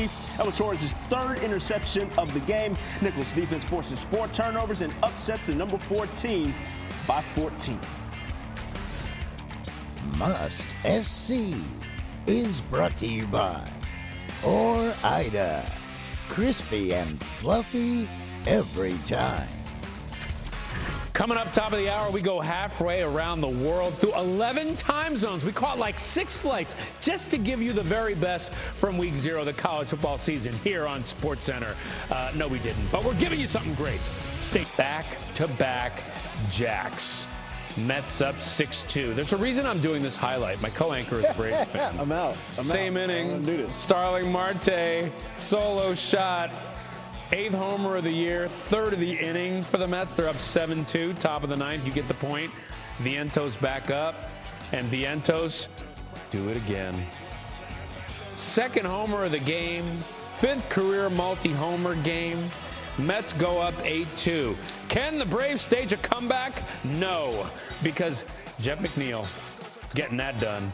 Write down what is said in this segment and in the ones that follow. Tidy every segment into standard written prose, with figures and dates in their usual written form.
3. That was Torres' third interception of the game. Nicholls' defense forces 4 turnovers and upsets the number 4 team by 14. Must SC is brought to you by Ida. Crispy and fluffy every time. Coming up top of the hour, we go halfway around the world through 11 time zones. We caught like 6 flights just to give you the very best from week 0 of the college football season here on SportsCenter. No, we didn't, but we're giving you something great. Stay back-to-back jacks. Mets up 6-2. There's a reason I'm doing this highlight. My co-anchor is a Braves fan. I'm out. Same inning. Starling Marte, solo shot. 8th homer of the year, 3rd of the inning for the Mets. They're up 7-2, top of the 9th. You get the point. Vientos back up, and Vientos do it again. 2nd homer of the game, 5th career multi-homer game. Mets go up 8-2. Can the Braves stage a comeback? No, because Jeff McNeil getting that done.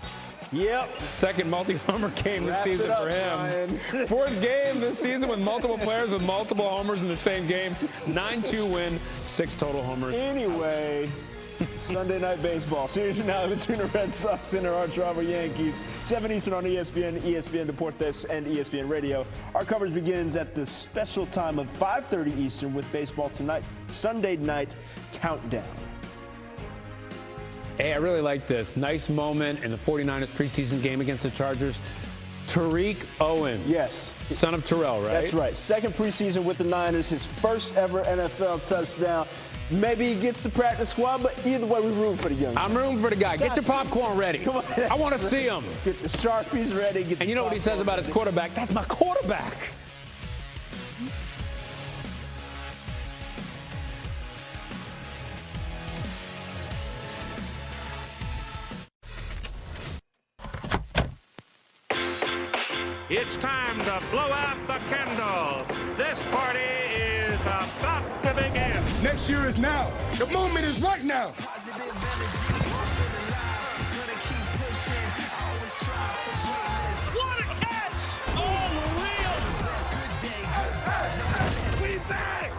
Yep. 2nd multi-homer game this season for him. 4th game this season with multiple players with multiple homers in the same game. 9-2 win, 6 total homers. Anyway, Sunday Night Baseball. Series finale between the Red Sox and their arch-rival Yankees. 7 Eastern on ESPN, ESPN Deportes, and ESPN Radio. Our coverage begins at the special time of 5:30 Eastern with Baseball Tonight, Sunday Night Countdown. Hey, I really like this. Nice moment in the 49ers preseason game against the Chargers. Tariq Owens. Yes. Son of Terrell, right? That's right. 2nd preseason with the Niners, his first ever NFL touchdown. Maybe he gets the practice squad, but either way, we're rooting for the young guy. I'm rooting for the guy. Get your popcorn ready. Come on. I want to see him. Get the Sharpies ready. And you know what he says about his quarterback? That's my quarterback. It's time to blow out the candle. This party is about to begin. Next year is now. The moment is right now. What a catch! Unreal! We back!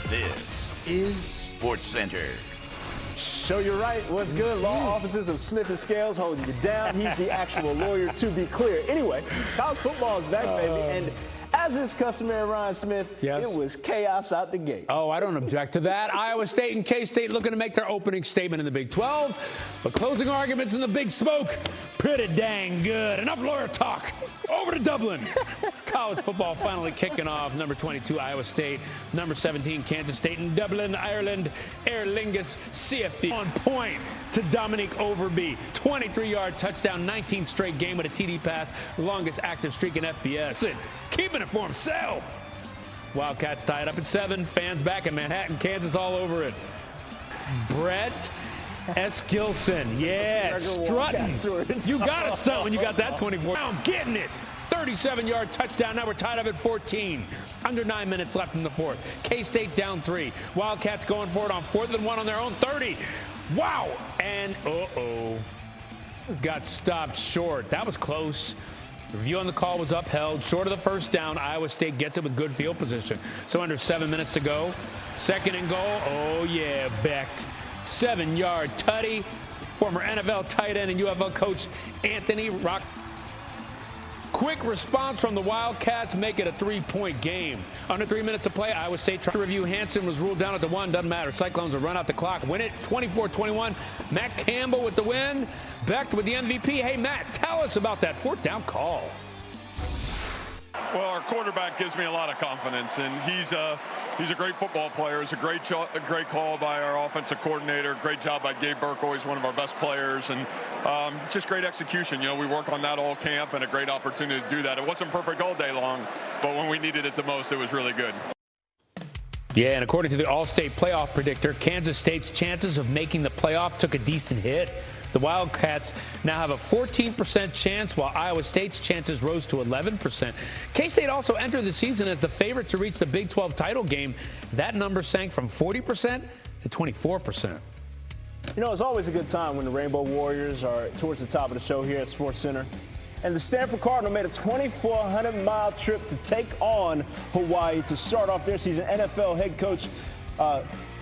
This is SportsCenter. Show you right. What's good? Law offices of Smith and Scales holding you down. He's the actual lawyer, to be clear. Anyway, college football is back, baby. And as is customary, Ryan Smith, yes, it was chaos out the gate. Oh, I don't object to that. Iowa State and K-State looking to make their opening statement in the Big 12. But closing arguments in the Big Smoke, pretty dang good. Enough lawyer talk. Over to Dublin. College football finally kicking off. Number 22, Iowa State. Number 17, Kansas State. In Dublin, Ireland, Aer Lingus, CFB. On point to Dominic Overby. 23-yard touchdown, 19th straight game with a TD pass. Longest active streak in FBS. Keeping it for himself. Wildcats tied up at 7. Fans back in Manhattan, Kansas all over it. Brett Eskilson. Yeah, strutting. You got to stunt when you got that 24. Now getting it. 37-yard touchdown. Now we're tied up at 14. Under 9 minutes left in the 4th. K-State down 3. Wildcats going for it on 4th and 1 on their own 30. Wow. And got stopped short. That was close. Review on the call was upheld. Short of the first down. Iowa State gets it with good field position. So under 7 minutes to go. 2nd and goal. Oh, yeah, Becht. 7-yard tutty. Former NFL tight end and UFL coach Anthony Rock. Quick response from the Wildcats, make it a 3-point game. Under 3 minutes to play, Iowa State tried to review. Hansen was ruled down at the 1. Doesn't matter. Cyclones will run out the clock. Win it 24-21. Matt Campbell with the win. Becht with the MVP. Hey, Matt, tell us about that 4th down call. Well, our quarterback gives me a lot of confidence, and he's a great football player. It's a great call by our offensive coordinator. Great job by Gabe Burke, always one of our best players, and just great execution. You know, we work on that all camp, and a great opportunity to do that. It wasn't perfect all day long, but when we needed it the most, it was really good. Yeah, and according to the All-State playoff predictor, Kansas State's chances of making the playoff took a decent hit. The Wildcats now have a 14% chance, while Iowa State's chances rose to 11%. K-State also entered the season as the favorite to reach the Big 12 title game. That number sank from 40% to 24%. You know, it's always a good time when the Rainbow Warriors are towards the top of the show here at SportsCenter. And the Stanford Cardinal made a 2,400-mile trip to take on Hawaii to start off their season. NFL head coach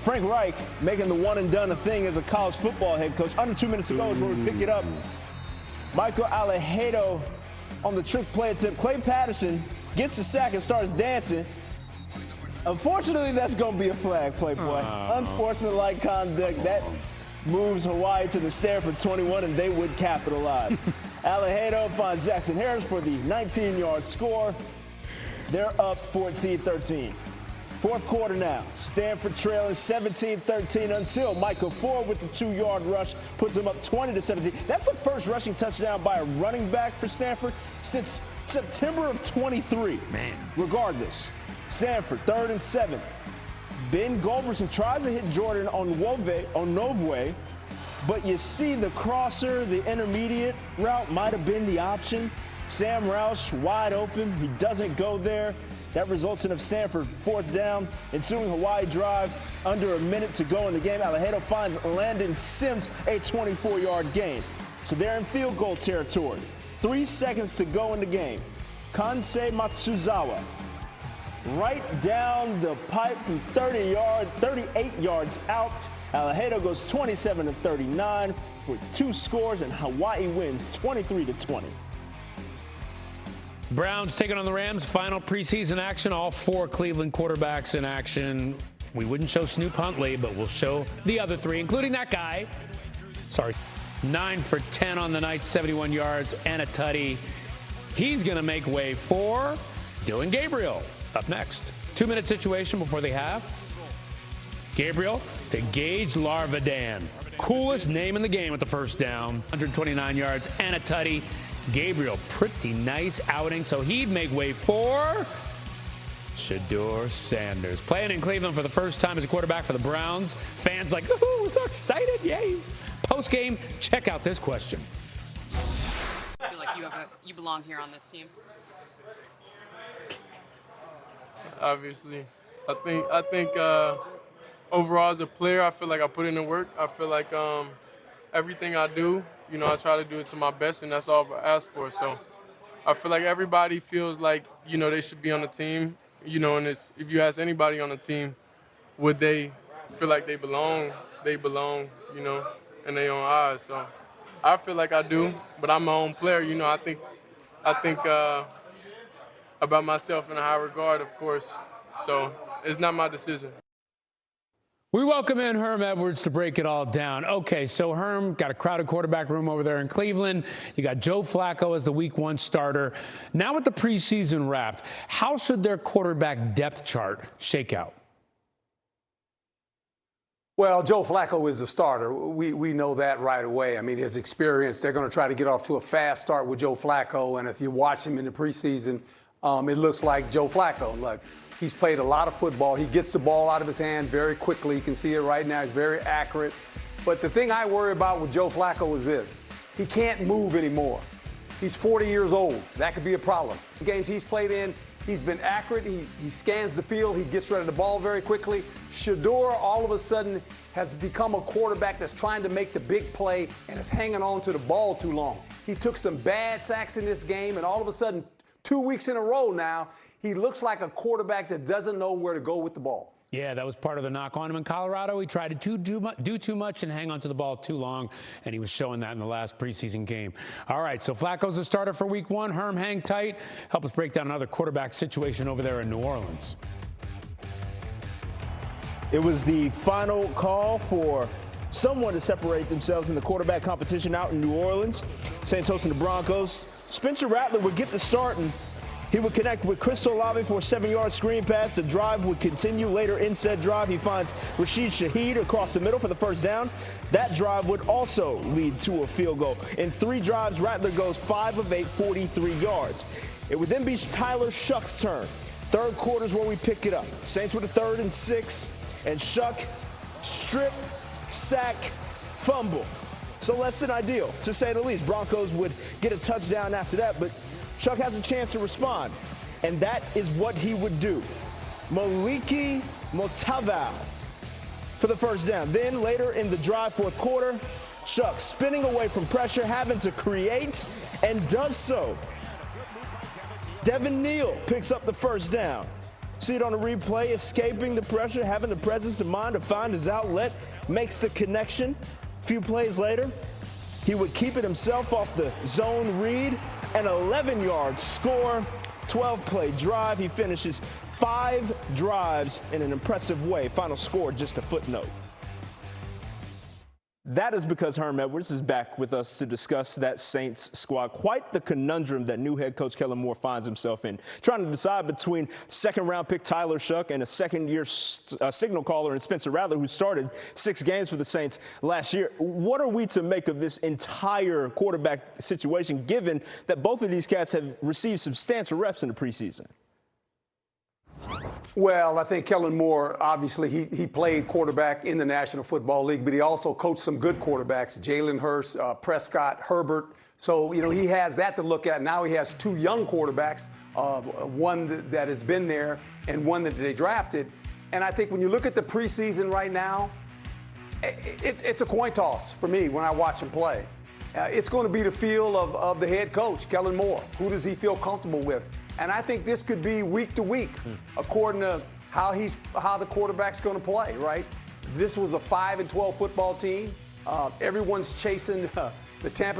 Frank Reich making the one-and-done a thing as a college football head coach. Under 2 minutes to go is where we pick it up. Michael Alejo on the trick play attempt. Clay Patterson gets the sack and starts dancing. Unfortunately, that's going to be a flag, Playboy. Unsportsmanlike conduct. That moves Hawaii to the Stanford 21, and they would capitalize. Alejo finds Jackson Harris for the 19-yard score. They're up 14-13. Fourth quarter now. Stanford trailing 17-13 until Michael Ford with the 2-yard rush puts them up 20-17. That's the first rushing touchdown by a running back for Stanford since September of 23. Man. Regardless, Stanford 3rd and 7. Ben Goldberson tries to hit Jordan on Novue, but you see the crosser, the intermediate route might have been the option. Sam Roush wide open. He doesn't go there. That results in a Stanford 4th down. Ensuing Hawaii drive, under a minute to go in the game. Alejo finds Landon Sims a 24-yard gain. So they're in field goal territory. 3 seconds to go in the game. Kansei Matsuzawa right down the pipe from 38 yards out. Alejo goes 27-39 for 2 scores, and Hawaii wins 23-20. Browns taking on the Rams. Final preseason action. All 4 Cleveland quarterbacks in action. We wouldn't show Snoop Huntley, but we'll show the other 3, including that guy. 9 for 10 on the night, 71 yards and a tutty. He's going to make way for Dillon Gabriel up next. 2-minute situation before the half. Gabriel to Gage Larvadan. Coolest name in the game with the first down. 129 yards and a tutty. Gabriel, pretty nice outing, so he'd make way for Shedeur Sanders. Playing in Cleveland for the first time as a quarterback for the Browns. Fans like, ooh, we're so excited, yay. Post-game, check out this question. I feel like you belong here on this team. Obviously. I think overall as a player, I feel like I put in the work. I feel like everything I do, I try to do it to my best, and that's all I ask for. So I feel like everybody feels like, they should be on the team, and if you ask anybody on the team, would they feel like they belong, in their own eyes. So I feel like I do, but I'm my own player. I think about myself in a high regard, of course. So it's not my decision. We welcome in Herm Edwards to break it all down. Okay, so Herm, got a crowded quarterback room over there in Cleveland. You got Joe Flacco as the Week 1 starter. Now with the preseason wrapped, how should their quarterback depth chart shake out? Well, Joe Flacco is the starter. We know that right away. I mean, his experience, they're going to try to get off to a fast start with Joe Flacco. And if you watch him in the preseason, it looks like Joe Flacco. Look, he's played a lot of football. He gets the ball out of his hand very quickly. You can see it right now. He's very accurate. But the thing I worry about with Joe Flacco is this. He can't move anymore. He's 40 years old. That could be a problem. The games he's played in, he's been accurate. He scans the field. He gets rid of the ball very quickly. Shedeur, all of a sudden, has become a quarterback that's trying to make the big play and is hanging on to the ball too long. He took some bad sacks in this game, and all of a sudden, 2 weeks in a row now, he looks like a quarterback that doesn't know where to go with the ball. Yeah, that was part of the knock on him in Colorado. He tried to do too much and hang on to the ball too long, and he was showing that in the last preseason game. All right, so Flacco's the starter for Week 1. Herm, hang tight. Help us break down another quarterback situation over there in New Orleans. It was the final call for someone to separate themselves in the quarterback competition out in New Orleans. Saints hosting the Broncos. Spencer Rattler would get the start, and he would connect with Chris Olave for a 7-yard screen pass. The drive would continue. Later in said drive, he finds Rashid Shaheed across the middle for the first down. That drive would also lead to a field goal. In 3 drives, Rattler goes 5 of 8, 43 yards. It would then be Tyler Shuck's turn. Third quarter is where we pick it up. Saints with a 3rd and 6, and Shuck strip, sack, fumble. So less than ideal, to say the least. Broncos would get a touchdown after that, but Shuck has a chance to respond, and that is what he would do. Moliki Motaval for the first down. Then later in the drive, fourth quarter, Shuck spinning away from pressure, having to create, and does so. Devin Neal picks up the first down. See it on the replay, escaping the pressure, having the presence of mind to find his outlet, makes the connection. A few plays later, he would keep it himself off the zone read, an 11-yard score, 12-play drive. He finishes 5 drives in an impressive way. Final score, just a footnote. That is because Herm Edwards is back with us to discuss that Saints squad. Quite the conundrum that new head coach Kellen Moore finds himself in, trying to decide between second-round pick Tyler Shuck and a second-year signal caller in Spencer Rattler, who started 6 games for the Saints last year. What are we to make of this entire quarterback situation, given that both of these cats have received substantial reps in the preseason? Well, I think Kellen Moore, obviously, he played quarterback in the National Football League, but he also coached some good quarterbacks, Jalen Hurts, Prescott, Herbert. So, he has that to look at. Now he has 2 young quarterbacks, one that has been there and one that they drafted. And I think when you look at the preseason right now, it's a coin toss for me when I watch him play. It's going to be the feel of the head coach, Kellen Moore. Who does he feel comfortable with? And I think this could be week to week, according to how the quarterback's going to play, right? This was a 5-12 football team. Everyone's chasing the Tampa